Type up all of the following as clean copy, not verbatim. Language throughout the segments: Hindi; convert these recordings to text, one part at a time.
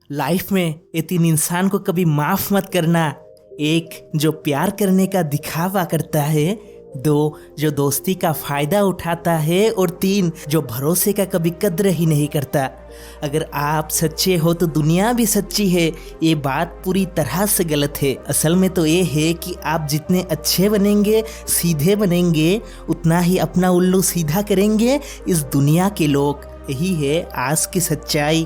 लाइफ में ये तीन इंसान को कभी माफ मत करना। एक जो प्यार करने का दिखावा करता है, दो जो दोस्ती का फायदा उठाता है, और तीन जो भरोसे का कभी कद्र ही नहीं करता। अगर आप सच्चे हो तो दुनिया भी सच्ची है, ये बात पूरी तरह से गलत है। असल में तो ये है कि आप जितने अच्छे बनेंगे, सीधे बनेंगे, उतना ही अपना उल्लू सीधा करेंगे इस दुनिया के लोग। यही है आज की सच्चाई।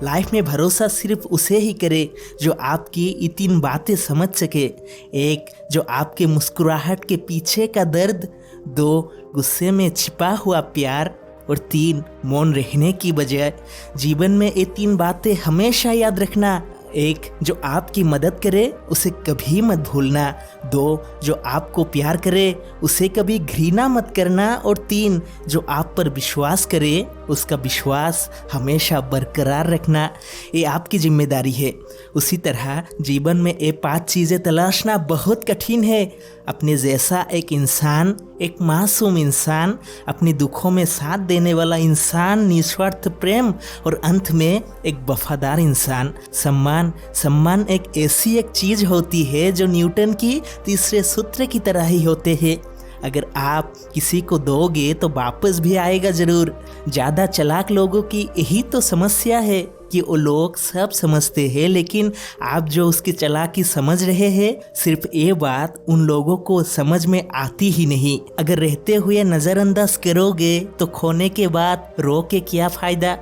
लाइफ में भरोसा सिर्फ उसे ही करे जो आपकी ये तीन बातें समझ सके। एक, जो आपके मुस्कुराहट के पीछे का दर्द। दो, गुस्से में छिपा हुआ प्यार। और तीन, मौन रहने की बजाय। जीवन में ये तीन बातें हमेशा याद रखना। एक, जो आपकी मदद करे उसे कभी मत भूलना। दो, जो आपको प्यार करे उसे कभी घृणा मत करना। और तीन, जो आप पर विश्वास करे उसका विश्वास हमेशा बरकरार रखना। ये आपकी जिम्मेदारी है। उसी तरह जीवन में ये 5 चीज़ें तलाशना बहुत कठिन है। अपने जैसा एक इंसान, एक मासूम इंसान, अपने दुखों में साथ देने वाला इंसान, निस्वार्थ प्रेम, और अंत में एक वफादार इंसान। सम्मान एक ऐसी एक चीज़ होती है जो न्यूटन की तीसरे सूत्र की तरह ही होते हैं। अगर आप किसी को दोगे तो वापस भी आएगा ज़रूर। ज़्यादा चालाक लोगों की यही तो समस्या है कि वो लोग सब समझते हैं, लेकिन आप जो उसकी चालाकी समझ रहे हैं, सिर्फ ये बात उन लोगों को समझ में आती ही नहीं। अगर रहते हुए नज़रअंदाज करोगे तो खोने के बाद रो के क्या फ़ायदा,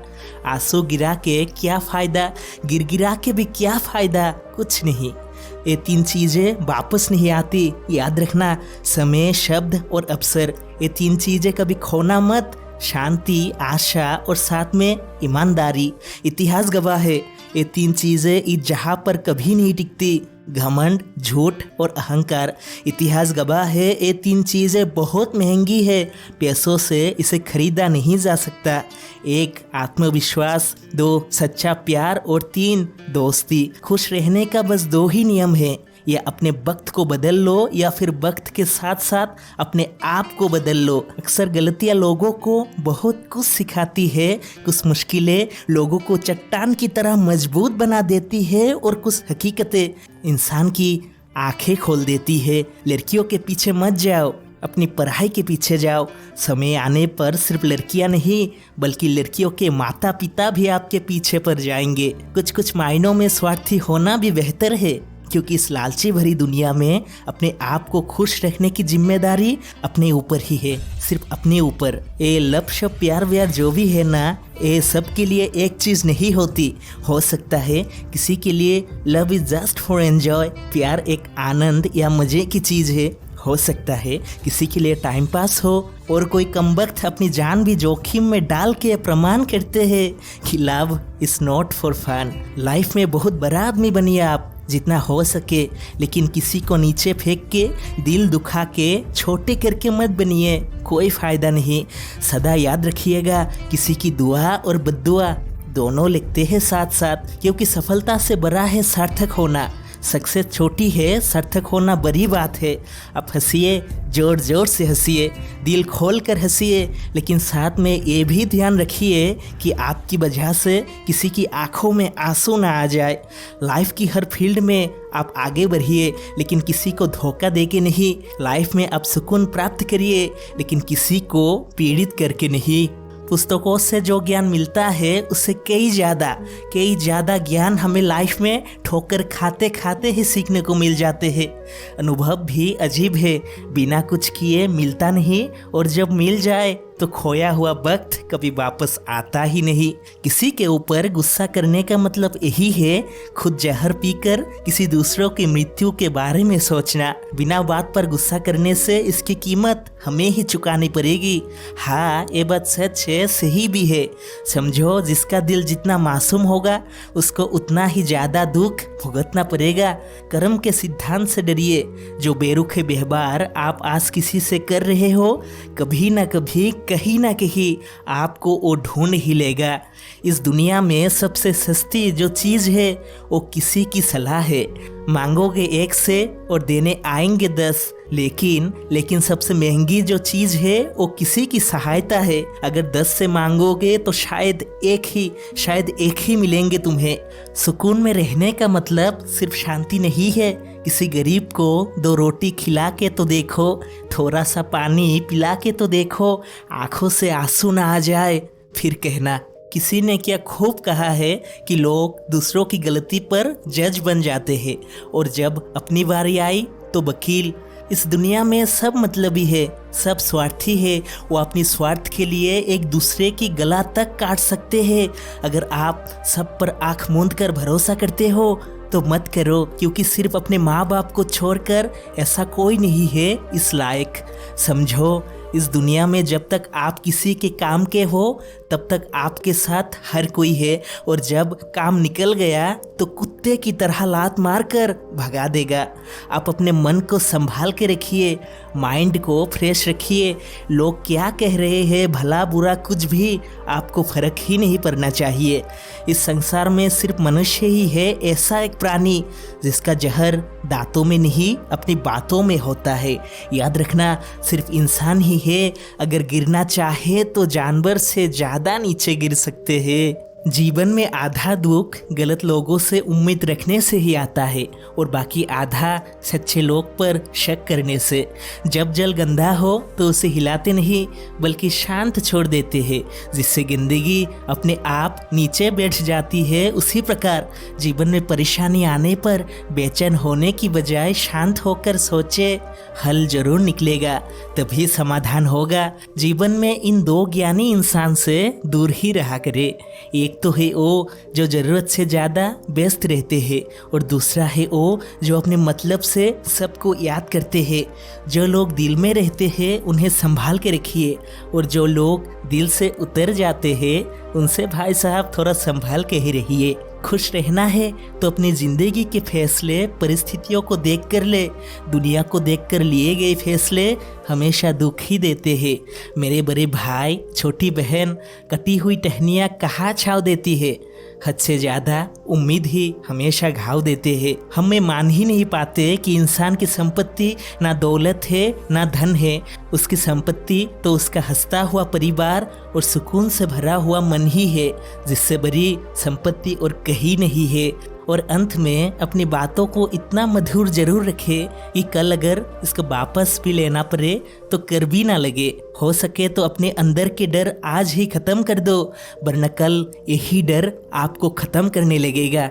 आंसू गिरा के क्या फ़ायदा, गिरा के भी क्या फ़ायदा, कुछ नहीं। ये 3 चीज़ें वापस नहीं आती, याद रखना। समय, शब्द और अवसर, ये 3 चीज़ें कभी खोना मत। शांति, आशा और साथ में ईमानदारी। इतिहास गवाह है ये 3 चीज़ें इस जहाँ पर कभी नहीं टिकती। घमंड, झूठ और अहंकार। इतिहास गवाह है ये 3 चीज़ें बहुत महंगी है, पैसों से इसे खरीदा नहीं जा सकता। 1, आत्मविश्वास। 2, सच्चा प्यार। और 3, दोस्ती। खुश रहने का बस 2 ही नियम है, या अपने वक्त को बदल लो या फिर वक्त के साथ साथ अपने आप को बदल लो। अक्सर गलतियाँ लोगों को बहुत कुछ सिखाती है, कुछ मुश्किलें लोगों को चट्टान की तरह मजबूत बना देती है, और कुछ हकीकतें इंसान की आंखें खोल देती है। लड़कियों के पीछे मत जाओ, अपनी पढ़ाई के पीछे जाओ। समय आने पर सिर्फ लड़कियां नहीं बल्कि लड़कियों के माता पिता भी आपके पीछे पड़ जाएंगे। कुछ मायनों में स्वार्थी होना भी बेहतर है, क्योंकि इस लालची भरी दुनिया में अपने आप को खुश रखने की जिम्मेदारी अपने ऊपर ही है, सिर्फ अपने ऊपर। ये लव शब प्यार व्यार जो भी है ना, ये सब के लिए एक चीज़ नहीं होती। हो सकता है किसी के लिए love is just for enjoy, प्यार एक आनंद या मज़े की चीज़ है। हो सकता है किसी के लिए टाइम पास हो, और कोई कमबख्त अपनी जान भी जोखिम में डाल के प्रमाण करते हैं कि love is not for fun. Life में बहुत बड़ा आदमी बनिए आप जितना हो सके, लेकिन किसी को नीचे फेंक के, दिल दुखा के, छोटे करके मत बनिए, कोई फ़ायदा नहीं। सदा याद रखिएगा, किसी की दुआ और बद्दुआ दोनों लिखते हैं साथ साथ, क्योंकि सफलता से बड़ा है सार्थक होना। सक्सेस छोटी है, सार्थक होना बड़ी बात है। आप हंसिए, जोर जोर से हंसिए, दिल खोल कर हंसिए, लेकिन साथ में ये भी ध्यान रखिए कि आपकी वजह से किसी की आंखों में आंसू ना आ जाए। लाइफ की हर फील्ड में आप आगे बढ़िए, लेकिन किसी को धोखा दे के नहीं। लाइफ में आप सुकून प्राप्त करिए, लेकिन किसी को पीड़ित करके नहीं। पुस्तकों से जो ज्ञान मिलता है उससे कई ज़्यादा ज्ञान हमें लाइफ में ठोकर खाते खाते ही सीखने को मिल जाते हैं। अनुभव भी अजीब है, बिना कुछ किए मिलता नहीं, और जब मिल जाए तो खोया हुआ वक्त कभी वापस आता ही नहीं। किसी के ऊपर गुस्सा करने का मतलब यही है, खुद जहर पीकर किसी दूसरों की मृत्यु के बारे में सोचना। बिना बात पर गुस्सा करने से इसकी कीमत हमें ही चुकानी पड़ेगी। हाँ, ये बात सच है, सही भी है। समझो, जिसका दिल जितना मासूम होगा उसको उतना ही ज़्यादा दुख भुगतना पड़ेगा। कर्म के सिद्धांत से डरिए। जो बेरुखे व्यवहार आप आज किसी से कर रहे हो, कभी ना कभी कहीं ना कहीं आपको वो ढूंढ ही लेगा। इस दुनिया में सबसे सस्ती जो चीज़ है वो किसी की सलाह है। मांगोगे 1 से और देने आएंगे 10, लेकिन सबसे महंगी जो चीज़ है वो किसी की सहायता है। अगर 10 से मांगोगे तो शायद एक ही मिलेंगे तुम्हें। सुकून में रहने का मतलब सिर्फ शांति नहीं है। किसी गरीब को 2 रोटी खिला के तो देखो, थोड़ा सा पानी पिला के तो देखो, आंखों से आंसू ना आ जाए, फिर कहना। किसी ने क्या खूब कहा है कि लोग दूसरों की गलती पर जज बन जाते हैं और जब अपनी बारी आई तो वकील। इस दुनिया में सब मतलबी है, सब स्वार्थी है। वो अपनी स्वार्थ के लिए एक दूसरे की गला तक काट सकते हैं। अगर आप सब पर आंख मूंद कर भरोसा करते हो तो मत करो, क्योंकि सिर्फ अपने माँ बाप को छोड़कर ऐसा कोई नहीं है इस लायक। समझो, इस दुनिया में जब तक आप किसी के काम के हो तब तक आपके साथ हर कोई है, और जब काम निकल गया तो कुत्ते की तरह लात मारकर भगा देगा। आप अपने मन को संभाल के रखिए, माइंड को फ्रेश रखिए। लोग क्या कह रहे हैं, भला बुरा कुछ भी आपको फर्क ही नहीं पड़ना चाहिए। इस संसार में सिर्फ मनुष्य ही है ऐसा एक प्राणी जिसका जहर दांतों में नहीं अपनी बातों में होता है। याद रखना, सिर्फ इंसान ही है, अगर गिरना चाहे तो जानवर से ज़्यादा नीचे गिर सकते हैं। जीवन में आधा दुख गलत लोगों से उम्मीद रखने से ही आता है और बाकी आधा सच्चे लोग पर शक करने से। जब जल गंदा हो तो उसे हिलाते नहीं बल्कि शांत छोड़ देते हैं, जिससे जिंदगी अपने आप नीचे बैठ जाती है। उसी प्रकार जीवन में परेशानी आने पर बेचैन होने की बजाय शांत होकर सोचे, हल जरूर निकलेगा, तभी समाधान होगा। जीवन में इन 2 ज्ञानी इंसान से दूर ही रहा करे। एक तो है वो जो ज़रूरत से ज़्यादा व्यस्त रहते हैं और दूसरा है वो जो अपने मतलब से सबको याद करते हैं। जो लोग दिल में रहते हैं उन्हें संभाल के रखिए, और जो लोग दिल से उतर जाते हैं उनसे भाई साहब थोड़ा संभाल के ही रहिए। खुश रहना है तो अपनी ज़िंदगी के फैसले परिस्थितियों को देख कर ले। दुनिया को देख कर लिए गए फैसले हमेशा दुख ही देते हैं। मेरे बड़े भाई, छोटी बहन, कटी हुई टहनियाँ कहाँ छाव देती है, हद से ज़्यादा उम्मीद ही हमेशा घाव देते हैं। हमें मान ही नहीं पाते कि इंसान की संपत्ति ना दौलत है ना धन है, उसकी संपत्ति तो उसका हंसता हुआ परिवार और सुकून से भरा हुआ मन ही है, जिससे बड़ी संपत्ति और कहीं नहीं है। और अंत में अपनी बातों को इतना मधुर जरूर रखे कि कल अगर इसको वापस भी लेना पड़े तो कर भी ना लगे। हो सके तो अपने अंदर के डर आज ही ख़त्म कर दो, वरना कल यही डर आपको ख़त्म करने लगेगा।